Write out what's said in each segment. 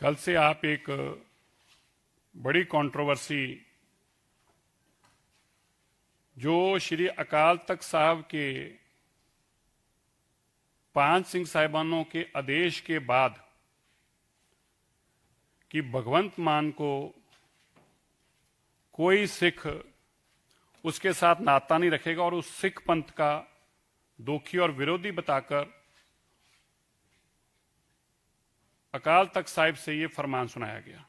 कल से आप एक बड़ी कंट्रोवर्सी जो श्री अकाल तख्त साहब के 5 सिंह साहिबानों के आदेश के बाद कि भगवंत मान को कोई सिख उसके साथ नाता नहीं रखेगा और उस सिख पंथ का दोखी और विरोधी बताकर अकाल तख्त साहिब से ये फरमान सुनाया गया।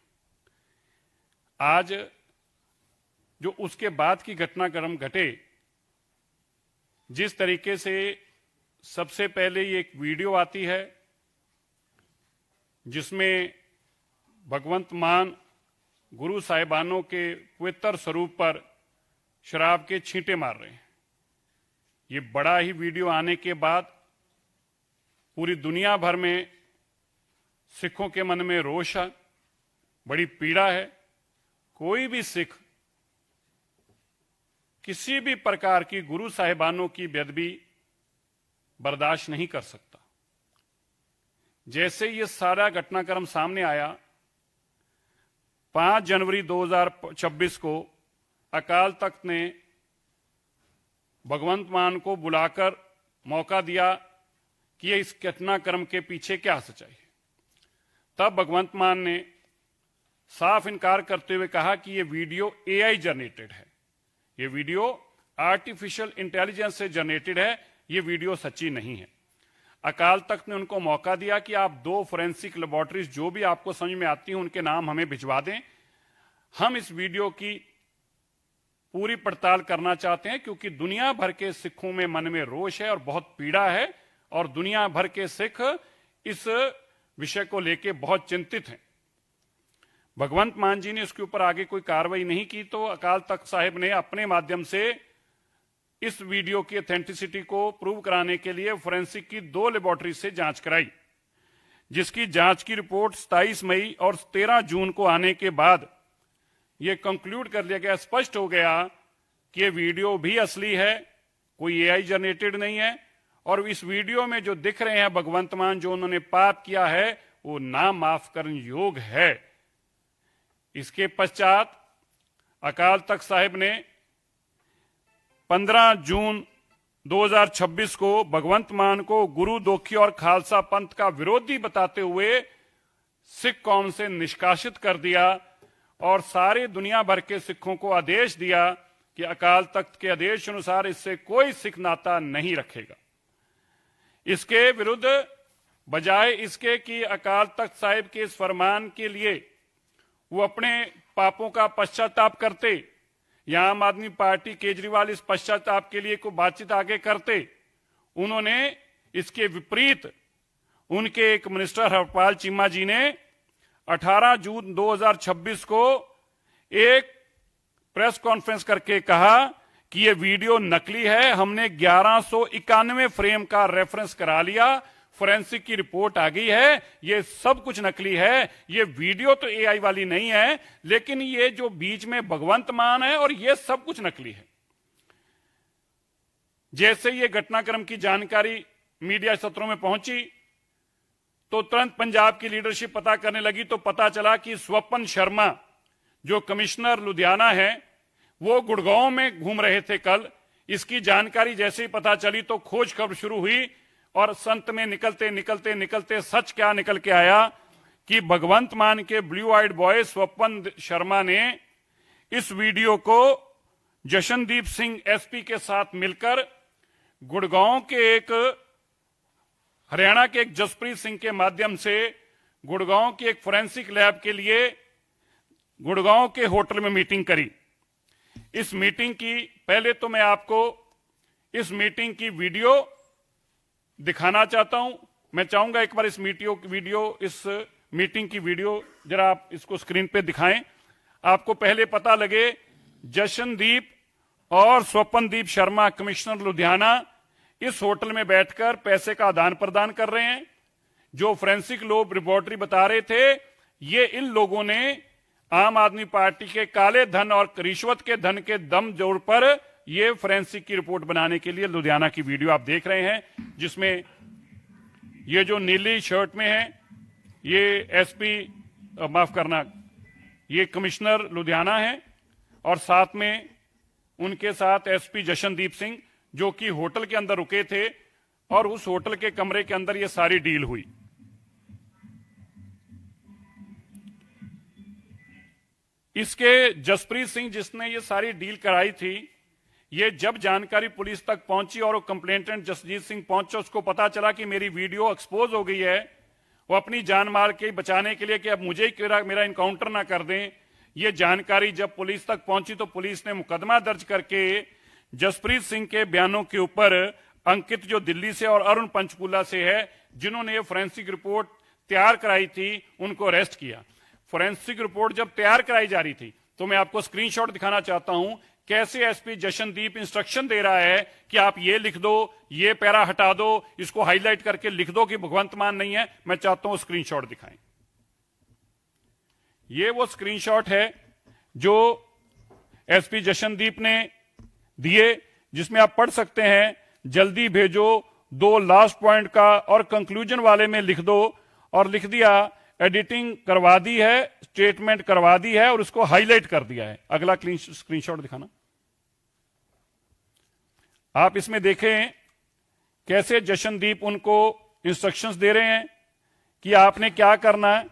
आज जो उसके बाद की घटनाक्रम घटे, जिस तरीके से सबसे पहले ये एक वीडियो आती है जिसमें भगवंत मान गुरु साहिबानों के पवित्र स्वरूप पर शराब के छींटे मार रहे हैं। ये बड़ा ही वीडियो आने के बाद पूरी दुनिया भर में सिखों के मन में रोष है, बड़ी पीड़ा है। कोई भी सिख किसी भी प्रकार की गुरु साहिबानों की बेअदबी बर्दाश्त नहीं कर सकता। जैसे ये सारा घटनाक्रम सामने आया, 5 जनवरी 2026 को अकाल तख्त ने भगवंत मान को बुलाकर मौका दिया कि इस घटनाक्रम के पीछे क्या सच्चाई है। तब भगवंत मान ने साफ इनकार करते हुए कहा कि यह वीडियो एआई जनरेटेड है, यह वीडियो आर्टिफिशियल इंटेलिजेंस से जनरेटेड है, यह वीडियो सच्ची नहीं है। अकाल तख्त ने उनको मौका दिया कि आप 2 फोरेंसिक लेबोरेटरीज जो भी आपको समझ में आती हैं उनके नाम हमें भिजवा दें, हम इस वीडियो की पूरी पड़ताल करना चाहते हैं, क्योंकि दुनिया भर के सिखों में मन में रोष है और बहुत पीड़ा है और दुनिया भर के सिख इस विषय को लेकर बहुत चिंतित हैं। भगवंत मान जी ने इसके ऊपर आगे कोई कार्रवाई नहीं की, तो अकाल तख्त साहिब ने अपने माध्यम से इस वीडियो की ऑथेंटिसिटी को प्रूव कराने के लिए फोरेंसिक की 2 लेबोरेटरी से जांच कराई, जिसकी जांच की रिपोर्ट 27 मई और 13 जून को आने के बाद यह कंक्लूड कर लिया गया, स्पष्ट हो गया कि यह वीडियो भी असली है, कोई एआई जनरेटेड नहीं है। और इस वीडियो में जो दिख रहे हैं भगवंत मान, जो उन्होंने पाप किया है, वो ना माफ करने योग्य है। इसके पश्चात अकाल तख्त साहिब ने 15 जून 2026 को भगवंत मान को गुरु दोखी और खालसा पंथ का विरोधी बताते हुए सिख कौम से निष्कासित कर दिया और सारी दुनिया भर के सिखों को आदेश दिया कि अकाल तख्त के आदेश अनुसार इससे कोई सिख नाता नहीं रखेगा। इसके विरुद्ध बजाय इसके कि अकाल तख्त साहिब के इस फरमान के लिए वो अपने पापों का पश्चाताप करते, या आम आदमी पार्टी केजरीवाल इस पश्चाताप के लिए कोई बातचीत आगे करते, उन्होंने इसके विपरीत उनके एक मिनिस्टर हरपाल चीमा जी ने 18 जून 2026 को एक प्रेस कॉन्फ्रेंस करके कहा कि यह वीडियो नकली है, हमने 1191 फ्रेम का रेफरेंस करा लिया, फोरेंसिक की रिपोर्ट आ गई है, ये सब कुछ नकली है, ये वीडियो तो एआई वाली नहीं है, लेकिन ये जो बीच में भगवंत मान है और ये सब कुछ नकली है। जैसे ये घटनाक्रम की जानकारी मीडिया सत्रों में पहुंची तो तुरंत पंजाब की लीडरशिप पता करने लगी, तो पता चला कि स्वपन शर्मा जो कमिश्नर लुधियाना है, वो गुड़गांव में घूम रहे थे कल। इसकी जानकारी जैसे ही पता चली तो खोज खबर शुरू हुई और संत में निकलते निकलते निकलते सच क्या निकल के आया कि भगवंत मान के ब्लू आइड बॉय स्वपन शर्मा ने इस वीडियो को जशनदीप सिंह एसपी के साथ मिलकर गुड़गांव के एक हरियाणा के एक जसप्रीत सिंह के माध्यम से गुड़गांव की एक फोरेंसिक लैब के लिए गुड़गांव के होटल में मीटिंग करी। इस मीटिंग की पहले तो मैं आपको इस मीटिंग की वीडियो दिखाना चाहता हूं। मैं चाहूंगा एक बार इस मीटिंग की वीडियो जरा आप इसको स्क्रीन पे दिखाएं। आपको पहले पता लगे जशनदीप और स्वपनदीप शर्मा कमिश्नर लुधियाना इस होटल में बैठकर पैसे का आदान प्रदान कर रहे हैं। जो फोरेंसिक लोग रिपोर्टरी बता रहे थे, ये इन लोगों ने आम आदमी पार्टी के काले धन और रिश्वत के धन के दम जोर पर ये फोरेंसिक की रिपोर्ट बनाने के लिए लुधियाना की वीडियो आप देख रहे हैं, जिसमें ये जो नीली शर्ट में है ये एसपी माफ करना, ये कमिश्नर लुधियाना है और साथ में उनके साथ एसपी जशनदीप सिंह, जो कि होटल के अंदर रुके थे और उस होटल के कमरे के अंदर ये सारी डील हुई। इसके जसप्रीत सिंह, जिसने ये सारी डील कराई थी, ये जब जानकारी पुलिस तक पहुंची और वो कंप्लेंटेंट जसजीत सिंह पहुंचे, उसको पता चला कि मेरी वीडियो एक्सपोज हो गई है, वो अपनी जान माल के बचाने के लिए कि अब मुझे ही मेरा इनकाउंटर ना कर दें, ये जानकारी जब पुलिस तक पहुंची तो पुलिस ने मुकदमा दर्ज करके जसप्रीत सिंह के बयानों के ऊपर अंकित, जो दिल्ली से, और अरुण पंचकूला से है, जिन्होंने ये फोरेंसिक रिपोर्ट तैयार कराई थी, उनको अरेस्ट किया। फोरेंसिक रिपोर्ट जब तैयार कराई जा रही थी तो मैं आपको स्क्रीनशॉट दिखाना चाहता हूं कैसे एसपी जशनदीप इंस्ट्रक्शन दे रहा है कि आप ये लिख दो, ये पैरा हटा दो, इसको हाईलाइट करके लिख दो कि भगवंत मान नहीं है। मैं चाहता हूं स्क्रीनशॉट दिखाएं। ये वो स्क्रीनशॉट है जो एसपी जशनदीप ने दिए, जिसमें आप पढ़ सकते हैं, जल्दी भेजो, 2 लास्ट पॉइंट का और कंक्लूजन वाले में लिख दो, और लिख दिया एडिटिंग करवा दी है, स्टेटमेंट करवा दी है और उसको हाईलाइट कर दिया है। अगला स्क्रीनशॉट दिखाना। आप इसमें देखें कैसे जशनदीप उनको इंस्ट्रक्शंस दे रहे हैं कि आपने क्या करना है।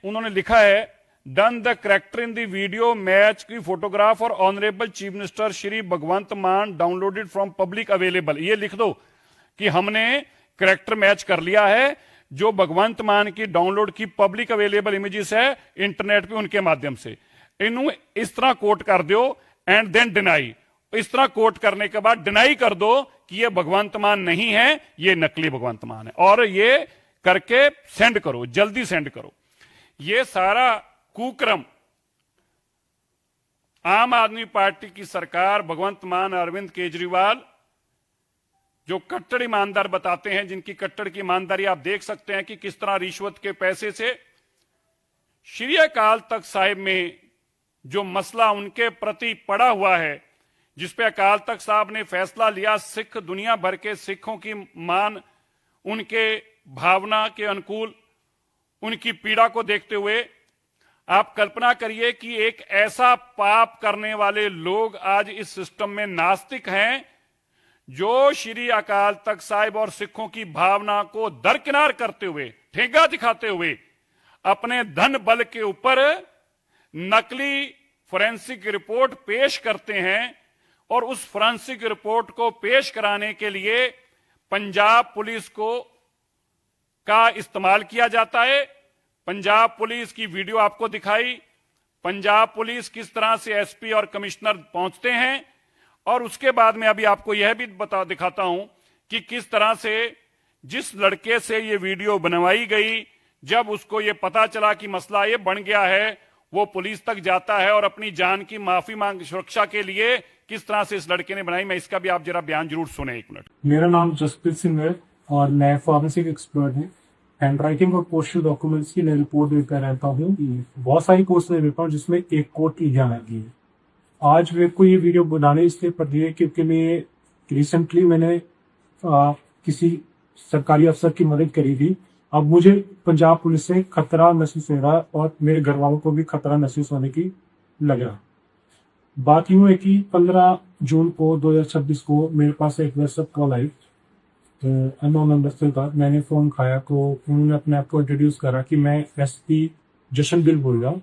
उन्होंने लिखा है, done the character in the video match की फोटोग्राफ और ऑनरेबल चीफ मिनिस्टर श्री भगवंत मान डाउनलोडेड फ्रॉम पब्लिक अवेलेबल। ये लिख दो कि हमने करेक्टर मैच कर लिया है, जो भगवंत मान की डाउनलोड की पब्लिक अवेलेबल इमेजेस है इंटरनेट पे, उनके माध्यम से। इन्हों इस तरह कोट कर दो एंड देन डिनाई। इस तरह कोट करने के बाद डिनाई कर दो कि ये भगवंत मान नहीं है, ये नकली भगवंत मान है, और ये करके सेंड करो, जल्दी सेंड करो। ये सारा कुक्रम आम आदमी पार्टी की सरकार, भगवंत मान, अरविंद केजरीवाल, जो कट्टर ईमानदार बताते हैं, जिनकी कट्टर की ईमानदारी आप देख सकते हैं कि किस तरह रिश्वत के पैसे से श्री अकाल तख्त साहिब में जो मसला उनके प्रति पड़ा हुआ है, जिसपे अकाल तख्त साहब ने फैसला लिया, सिख दुनिया भर के सिखों की मान, उनके भावना के अनुकूल, उनकी पीड़ा को देखते हुए आप कल्पना करिए कि एक ऐसा पाप करने वाले लोग आज इस सिस्टम में नास्तिक हैं, जो श्री अकाल तख्त साहिब और सिखों की भावना को दरकिनार करते हुए, ठेंगा दिखाते हुए, अपने धन बल के ऊपर नकली फोरेंसिक रिपोर्ट पेश करते हैं, और उस फोरेंसिक रिपोर्ट को पेश कराने के लिए पंजाब पुलिस का इस्तेमाल किया जाता है। पंजाब पुलिस की वीडियो आपको दिखाई, पंजाब पुलिस किस तरह से एसपी और कमिश्नर पहुंचते हैं, और उसके बाद में अभी आपको यह भी दिखाता हूं कि किस तरह से जिस लड़के से ये वीडियो बनवाई गई, जब उसको ये पता चला कि मसला ये बन गया है, वो पुलिस तक जाता है और अपनी जान की माफी मांग, सुरक्षा के लिए किस तरह से इस लड़के ने बनाई। मैं इसका भी आप जरा बयान जरूर सुने, 1 मिनट। मेरा नाम जसप्रीत सिंह है और मैं फॉरेंसिक एक्सपर्ट हूँ। हैंड राइटिंग और पोस्टल डॉक्यूमेंट्स की मैं रिपोर्ट देकर रहता हूँ। बहुत सारी कोर्स में देता हूँ, जिसमें एक कोर्ट की जान आती है। आज मेरे को ये वीडियो बनाने इसलिए पड़ रही है क्योंकि मैं रिसेंटली मैंने किसी सरकारी अफसर की मदद करी थी। अब मुझे पंजाब पुलिस से खतरा महसूस हो रहा और मेरे घर वालों को भी खतरा महसूस होने की लग रहा। बात यूं है कि 15 जून को 2026 को मेरे पास एक व्हाट्सएप कॉल आई, अननोन नंबर से था। मैंने फोन खाया तो उन्होंने अपने आप को इंट्रोड्यूस करा कि मैं एसपी जशनदीप बोल रहा हूँ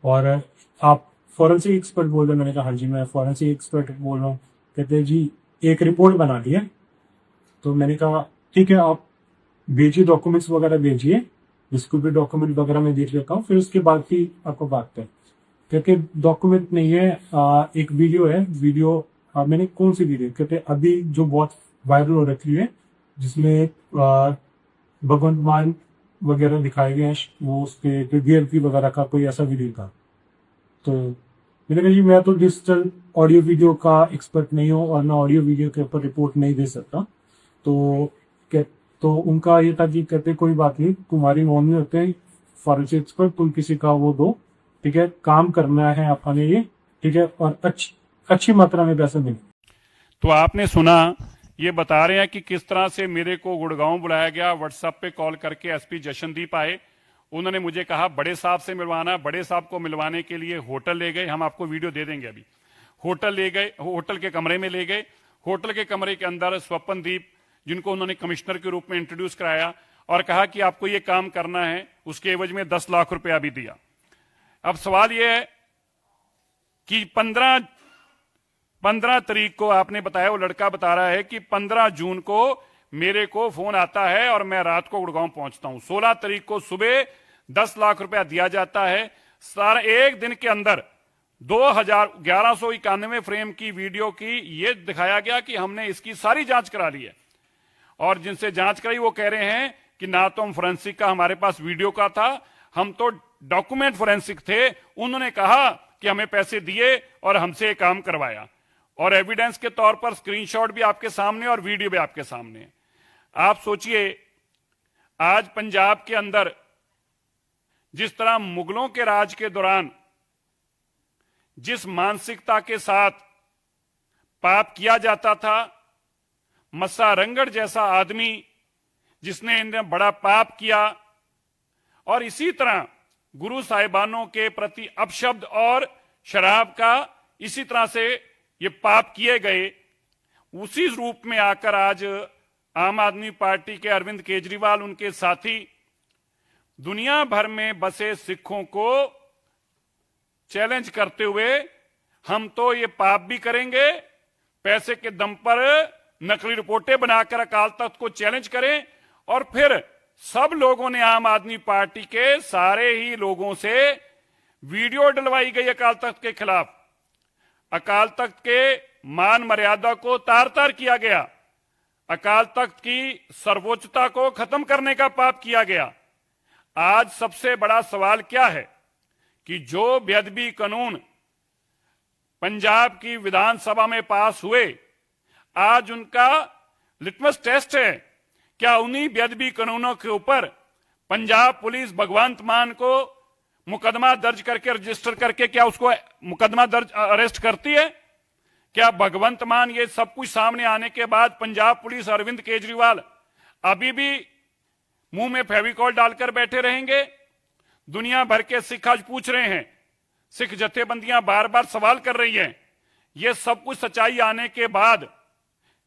और आप फॉरेंसिक एक्सपर्ट बोल रहे हैं। मैंने कहा हाँ जी मैं फॉरेंसिक एक्सपर्ट बोल रहा हूँ। कहते हैं जी एक रिपोर्ट बना दी है। तो मैंने कहा ठीक है, आप भेजिए, डॉक्यूमेंट्स वगैरह भेजिए, जिसको भी डॉक्यूमेंट वगैरह मैं देख लेता हूँ, फिर उसके बाद ही आपको बात करें। कहते डॉक्यूमेंट नहीं है, एक वीडियो है। वीडियो मैंने कौन सी वीडियो? कहते अभी जो बहुत वायरल हो रखी है, जिसमें भगवंत मान वगैरह दिखाए गए हैं, वो उसके डीएलपी वगैरह का कोई ऐसा वीडियो था। तो मैंने कहा जी मैं तो डिजिटल ऑडियो वीडियो का एक्सपर्ट नहीं हूँ और मैं ऑडियो वीडियो के ऊपर रिपोर्ट नहीं दे सकता। तो उनका ये था कि कहते कोई बात नहीं, तुम्हारी नॉन में होते हैं फॉरेंसिक एक्सपर्ट, तुम किसी का वो दो, ठीक है, काम करना है अपने ये, ठीक है, और अच्छी मात्रा में पैसा देंगे। तो आपने सुना, ये बता रहे हैं कि किस तरह से मेरे को गुड़गांव बुलाया गया, व्हाट्सएप पे कॉल करके एसपी जशनदीप आए उन्होंने मुझे कहा बड़े साहब से मिलवाना। बड़े साहब को मिलवाने के लिए होटल ले गए, हम आपको वीडियो दे देंगे अभी। होटल ले गए, होटल के कमरे में ले गए। होटल के कमरे के अंदर स्वपनदीप, जिनको उन्होंने कमिश्नर के रूप में इंट्रोड्यूस कराया और कहा कि आपको ये काम करना है, उसके एवज में 10 लाख रुपया भी दिया। अब सवाल यह है कि 15 तारीख को आपने बताया, वो लड़का बता रहा है कि 15 जून को मेरे को फोन आता है और मैं रात को गुड़गांव पहुंचता हूं। 16 तारीख को सुबह 10 लाख रुपया दिया जाता है। सारा एक दिन के अंदर 1191 फ्रेम की वीडियो की ये दिखाया गया कि हमने इसकी सारी जांच करा ली है। और जिनसे जांच कराई वो कह रहे हैं कि ना तो हम फोरेंसिक का हमारे पास वीडियो का था, हम तो डॉक्यूमेंट फोरेंसिक थे। उन्होंने कहा कि हमें पैसे दिए और हमसे काम करवाया, और एविडेंस के तौर पर स्क्रीनशॉट भी आपके सामने और वीडियो भी आपके सामने। आप सोचिए, आज पंजाब के अंदर जिस तरह मुगलों के राज के दौरान जिस मानसिकता के साथ पाप किया जाता था, मस्सा रंगड़ जैसा आदमी जिसने इन्हें बड़ा पाप किया, और इसी तरह गुरु साहिबानों के प्रति अपशब्द और शराब का इसी तरह से ये पाप किए गए, उसी रूप में आकर आज आम आदमी पार्टी के अरविंद केजरीवाल, उनके साथी दुनिया भर में बसे सिखों को चैलेंज करते हुए हम तो ये पाप भी करेंगे, पैसे के दम पर नकली रिपोर्टें बनाकर अकाल तख्त को चैलेंज करें। और फिर सब लोगों ने, आम आदमी पार्टी के सारे ही लोगों से वीडियो डलवाई गई अकाल तख्त के खिलाफ। अकाल तख्त के मान मर्यादा को तार तार किया गया, अकाल तख्त की सर्वोच्चता को खत्म करने का पाप किया गया। आज सबसे बड़ा सवाल क्या है कि जो बेअदबी कानून पंजाब की विधानसभा में पास हुए, आज उनका लिटमस टेस्ट है। क्या उन्हीं बेअदबी कानूनों के ऊपर पंजाब पुलिस भगवंत मान को मुकदमा दर्ज करके, रजिस्टर करके, क्या उसको मुकदमा दर्ज अरेस्ट करती है? क्या भगवंत मान ये सब कुछ सामने आने के बाद पंजाब पुलिस, अरविंद केजरीवाल अभी भी मुंह में फेविकॉल डालकर बैठे रहेंगे? दुनिया भर के सिख आज पूछ रहे हैं, सिख जथेबंदियां बार बार सवाल कर रही हैं। ये सब कुछ सच्चाई आने के बाद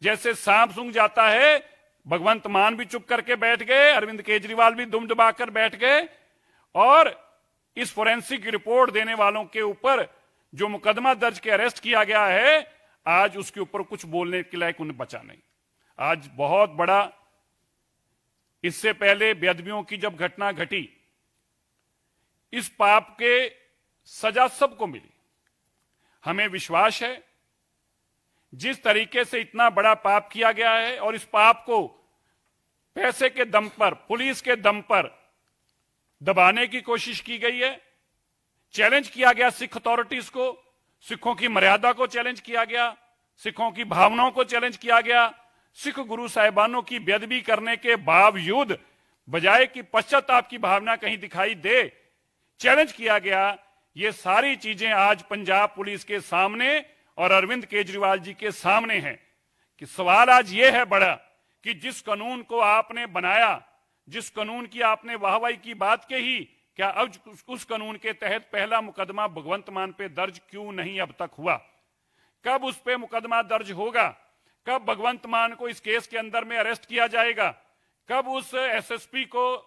जैसे सांप सूंघ जाता है, भगवंत मान भी चुप करके बैठ गए, अरविंद केजरीवाल भी दुम दबाकर बैठ गए, और इस फोरेंसिक रिपोर्ट देने वालों के ऊपर जो मुकदमा दर्ज के अरेस्ट किया गया है, आज उसके ऊपर कुछ बोलने के लायक उन्हें बचा नहीं। आज बहुत बड़ा, इससे पहले बेअदबियों की जब घटना घटी, इस पाप के सजा सबको मिली। हमें विश्वास है जिस तरीके से इतना बड़ा पाप किया गया है, और इस पाप को पैसे के दम पर, पुलिस के दम पर दबाने की कोशिश की गई है, चैलेंज किया गया सिख अथॉरिटीज को, सिखों की मर्यादा को चैलेंज किया गया, सिखों की भावनाओं को चैलेंज किया गया। सिख गुरु साहिबानों की बेअदबी करने के बावजूद, बजाय कि पश्चाताप की भावना कहीं दिखाई दे, चैलेंज किया गया। ये सारी चीजें आज पंजाब पुलिस के सामने और अरविंद केजरीवाल जी के सामने हैं कि सवाल आज ये है बड़ा कि जिस कानून को आपने बनाया, जिस कानून की आपने वाहवाही की बात कही, क्या अब उस कानून के तहत पहला मुकदमा भगवंत मान पे दर्ज क्यों नहीं अब तक हुआ? कब उस पे मुकदमा दर्ज होगा? कब भगवंत मान को इस केस के अंदर में अरेस्ट किया जाएगा? कब उस एसएसपी को,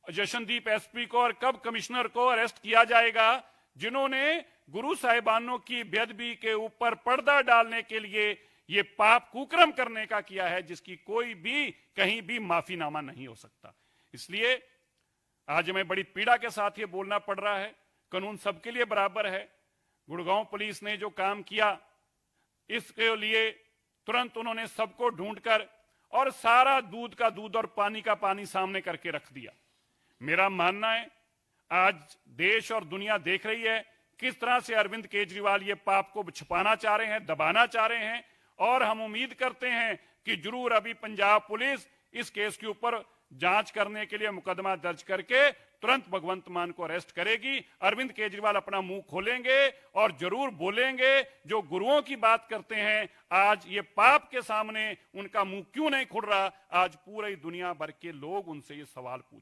जशनदीप एसपी को, और कब कमिश्नर को अरेस्ट किया जाएगा जिन्होंने गुरु साहिबानों की बेअदबी के ऊपर पर्दा डालने के लिए ये पाप कुकर्म करने का किया है, जिसकी कोई भी कहीं भी माफीनामा नहीं हो सकता। इसलिए आज हमें बड़ी पीड़ा के साथ ये बोलना पड़ रहा है, कानून सबके लिए बराबर है। गुड़गांव पुलिस ने जो काम किया, इसके लिए तुरंत उन्होंने सबको ढूंढकर और सारा दूध का दूध और पानी का पानी सामने करके रख दिया। मेरा मानना है आज देश और दुनिया देख रही है किस तरह से अरविंद केजरीवाल ये पाप को छुपाना चाह रहे हैं, दबाना चाह रहे हैं, और हम उम्मीद करते हैं कि जरूर अभी पंजाब पुलिस इस केस के ऊपर जांच करने के लिए मुकदमा दर्ज करके तुरंत भगवंत मान को अरेस्ट करेगी। अरविंद केजरीवाल अपना मुंह खोलेंगे और जरूर बोलेंगे, जो गुरुओं की बात करते हैं, आज ये पाप के सामने उनका मुंह क्यों नहीं खुल रहा? आज पूरी दुनिया भर के लोग उनसे ये सवाल पूछ